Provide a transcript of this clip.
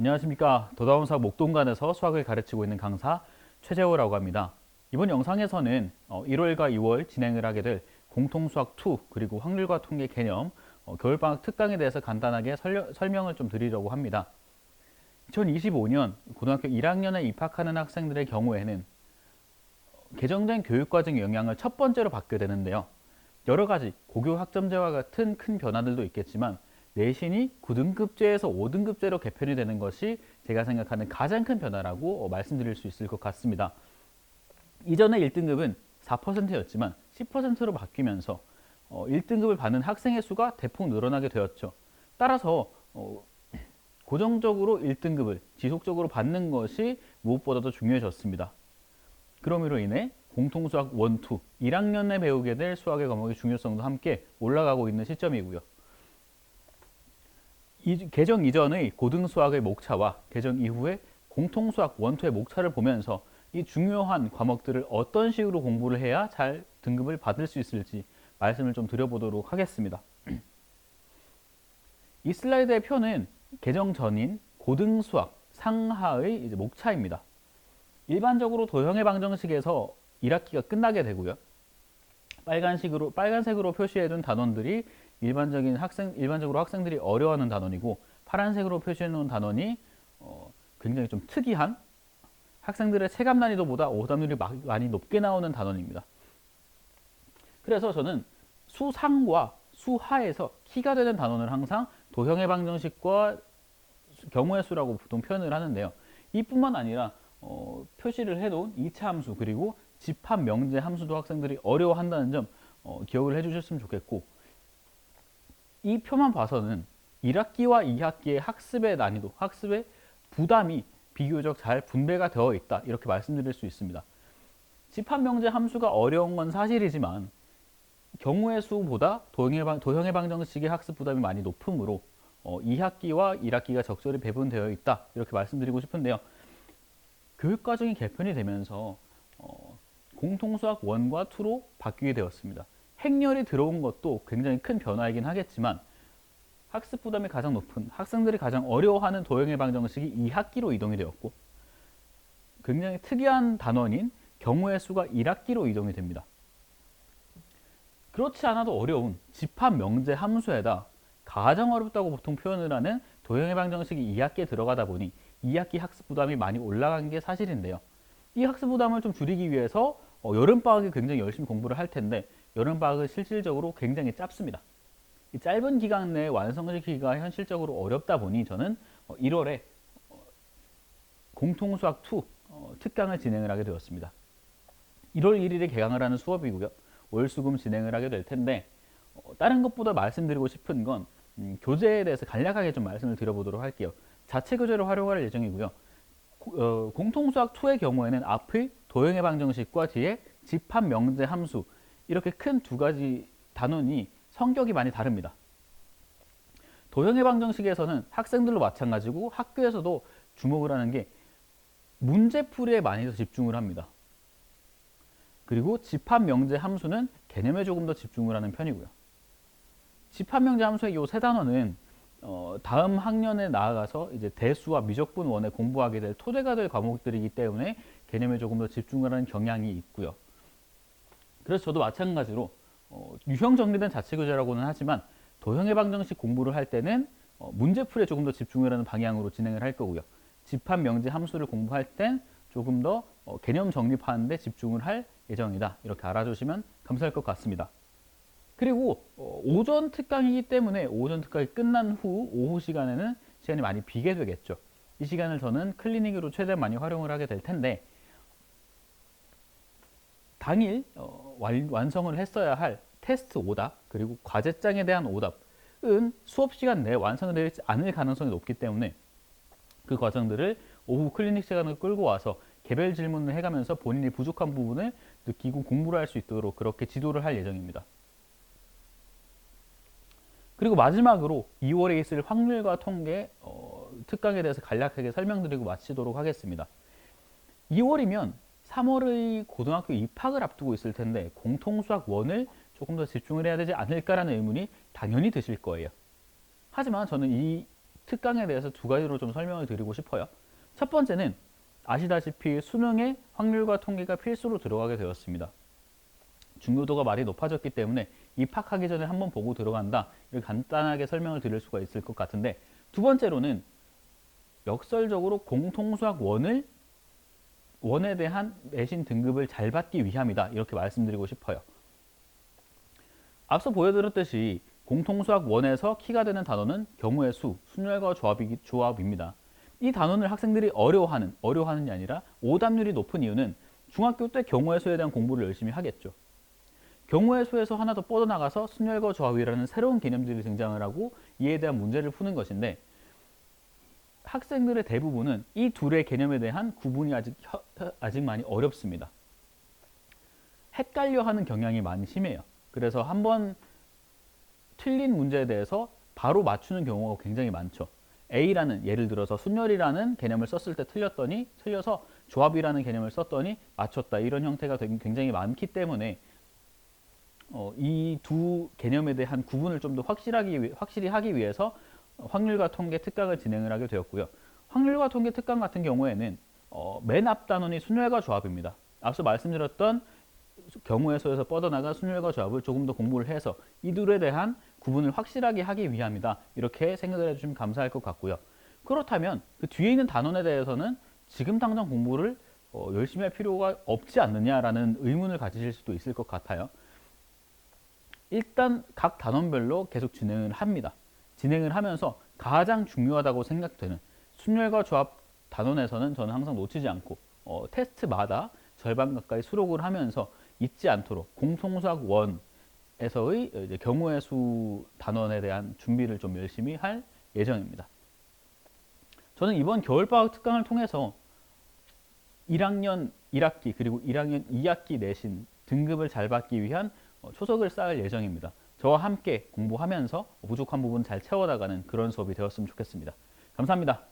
안녕하십니까. 더다운 수학 목동관에서 수학을 가르치고 있는 강사 최재호라고 합니다. 이번 영상에서는 1월과 2월 진행을 하게 될 공통수학 2 그리고 확률과 통계 개념 겨울방학 특강에 대해서 간단하게 설명을 좀 드리려고 합니다. 2025년 고등학교 1학년에 입학하는 학생들의 경우에는 개정된 교육과정 영향을 첫 번째로 받게 되는데요. 여러 가지 고교 학점제와 같은 큰 변화들도 있겠지만 내신이 9등급제에서 5등급제로 개편이 되는 것이 제가 생각하는 가장 큰 변화라고 말씀드릴 수 있을 것 같습니다. 이전에 1등급은 4%였지만 10%로 바뀌면서 1등급을 받는 학생의 수가 대폭 늘어나게 되었죠. 따라서 고정적으로 1등급을 지속적으로 받는 것이 무엇보다도 중요해졌습니다. 그러므로 인해 공통수학 1, 2, 1학년에 배우게 될 수학의 과목의 중요성도 함께 올라가고 있는 시점이고요. 개정 이전의 고등수학의 목차와 개정 이후의 공통수학 1, 2의 목차를 보면서 이 중요한 과목들을 어떤 식으로 공부를 해야 잘 등급을 받을 수 있을지 말씀을 좀 드려보도록 하겠습니다. 이 슬라이드의 표는 개정 전인 고등수학 상하의 목차입니다. 일반적으로 도형의 방정식에서 1학기가 끝나게 되고요. 빨간색으로 표시해둔 단원들이 일반적으로 학생들이 어려워하는 단원이고, 파란색으로 표시해놓은 단원이 굉장히 좀 특이한 학생들의 체감 난이도보다 오답률이 많이 높게 나오는 단원입니다. 그래서 저는 수상과 수하에서 키가 되는 단원을 항상 도형의 방정식과 경우의 수라고 보통 표현을 하는데요. 이뿐만 아니라 표시를 해놓은 2차 함수 그리고 집합 명제 함수도 학생들이 어려워한다는 점 기억을 해주셨으면 좋겠고, 이 표만 봐서는 1학기와 2학기의 학습의 난이도, 학습의 부담이 비교적 잘 분배가 되어 있다, 이렇게 말씀드릴 수 있습니다. 집합 명제 함수가 어려운 건 사실이지만 경우의 수보다 도형의 방정식의 학습 부담이 많이 높으므로 2학기와 1학기가 적절히 배분되어 있다, 이렇게 말씀드리고 싶은데요. 교육과정이 개편이 되면서 공통수학 1과 2로 바뀌게 되었습니다. 행렬이 들어온 것도 굉장히 큰 변화이긴 하겠지만 학습 부담이 가장 높은, 학생들이 가장 어려워하는 도형의 방정식이 2학기로 이동이 되었고, 굉장히 특이한 단원인 경우의 수가 1학기로 이동이 됩니다. 그렇지 않아도 어려운 집합 명제 함수에다 가장 어렵다고 보통 표현을 하는 도형의 방정식이 2학기에 들어가다 보니 2학기 학습 부담이 많이 올라간 게 사실인데요. 이 학습 부담을 좀 줄이기 위해서 여름방학에 굉장히 열심히 공부를 할 텐데, 여름방학은 실질적으로 굉장히 짧습니다. 이 짧은 기간 내에 완성시키기가 현실적으로 어렵다 보니 저는 1월에 공통수학 2 특강을 진행을 하게 되었습니다. 1월 1일에 개강을 하는 수업이고요. 월수금 진행을 하게 될 텐데, 다른 것보다 말씀드리고 싶은 건 교재에 대해서 간략하게 좀 말씀을 드려보도록 할게요. 자체 교재를 활용할 예정이고요. 공통수학 2의 경우에는 앞의 도형의 방정식과 뒤에 집합 명제 함수, 이렇게 큰 두 가지 단원이 성격이 많이 다릅니다. 도형의 방정식에서는 학생들도 마찬가지고 학교에서도 주목을 하는 게 문제풀이에 많이 더 집중을 합니다. 그리고 집합 명제 함수는 개념에 조금 더 집중을 하는 편이고요. 집합 명제 함수의 이 세 단원은 다음 학년에 나아가서 이제 대수와 미적분 원에 공부하게 될 토대가 될 과목들이기 때문에 개념에 조금 더 집중을 하는 경향이 있고요. 그래서 저도 마찬가지로 유형 정리된 자체 교재라고는 하지만 도형의 방정식 공부를 할 때는 문제풀이에 조금 더 집중을 하는 방향으로 진행을 할 거고요. 집합 명제 함수를 공부할 땐 조금 더 개념 정립하는 데 집중을 할 예정이다, 이렇게 알아주시면 감사할 것 같습니다. 그리고 오전 특강이기 때문에 오전 특강이 끝난 후 오후 시간에는 시간이 많이 비게 되겠죠. 이 시간을 저는 클리닉으로 최대한 많이 활용을 하게 될 텐데, 당일 완성을 했어야 할 테스트 오답 그리고 과제장에 대한 오답은 수업 시간 내에 완성되지 않을 가능성이 높기 때문에 그 과정들을 오후 클리닉 시간을 끌고 와서 개별 질문을 해가면서 본인이 부족한 부분을 느끼고 공부를 할 수 있도록 그렇게 지도를 할 예정입니다. 그리고 마지막으로 2월에 있을 확률과 통계 특강에 대해서 간략하게 설명드리고 마치도록 하겠습니다. 2월이면 3월의 고등학교 입학을 앞두고 있을 텐데 공통수학 1을 조금 더 집중을 해야 되지 않을까라는 의문이 당연히 드실 거예요. 하지만 저는 이 특강에 대해서 두 가지로 좀 설명을 드리고 싶어요. 첫 번째는 아시다시피 수능에 확률과 통계가 필수로 들어가게 되었습니다. 중요도가 많이 높아졌기 때문에 입학하기 전에 한번 보고 들어간다, 이렇게 간단하게 설명을 드릴 수가 있을 것 같은데, 두 번째로는 역설적으로 공통수학 원에 대한 내신 등급을 잘 받기 위함이다, 이렇게 말씀드리고 싶어요. 앞서 보여드렸듯이 공통수학 원에서 키가 되는 단원은 경우의 수, 순열과 조합입니다. 이 단원을 학생들이 어려워하는 게 아니라 오답률이 높은 이유는 중학교 때 경우의 수에 대한 공부를 열심히 하겠죠. 경우의 수에서 하나 더 뻗어나가서 순열과 조합이라는 새로운 개념들이 등장을 하고 이에 대한 문제를 푸는 것인데, 학생들의 대부분은 이 둘의 개념에 대한 구분이 아직 많이 어렵습니다. 헷갈려하는 경향이 많이 심해요. 그래서 한번 틀린 문제에 대해서 바로 맞추는 경우가 굉장히 많죠. A라는, 예를 들어서 순열이라는 개념을 썼을 때 틀려서 조합이라는 개념을 썼더니 맞췄다, 이런 형태가 굉장히 많기 때문에 이 두 개념에 대한 구분을 좀 더 확실히 하기 위해서 확률과 통계 특강을 진행을 하게 되었고요. 확률과 통계 특강 같은 경우에는 맨 앞 단원이 순열과 조합입니다. 앞서 말씀드렸던 경우의 수에서 뻗어나간 순열과 조합을 조금 더 공부를 해서 이 둘에 대한 구분을 확실하게 하기 위함이다, 이렇게 생각을 해주시면 감사할 것 같고요. 그렇다면 그 뒤에 있는 단원에 대해서는 지금 당장 공부를 열심히 할 필요가 없지 않느냐라는 의문을 가지실 수도 있을 것 같아요. 일단 각 단원별로 계속 진행을 합니다. 진행을 하면서 가장 중요하다고 생각되는 순열과 조합 단원에서는 저는 항상 놓치지 않고 테스트마다 절반 가까이 수록을 하면서 잊지 않도록 공통수학 1에서의 이제 경우의 수 단원에 대한 준비를 좀 열심히 할 예정입니다. 저는 이번 겨울방학 특강을 통해서 1학년 1학기 그리고 1학년 2학기 내신 등급을 잘 받기 위한 초석을 쌓을 예정입니다. 저와 함께 공부하면서 부족한 부분 잘 채워나가는 그런 수업이 되었으면 좋겠습니다. 감사합니다.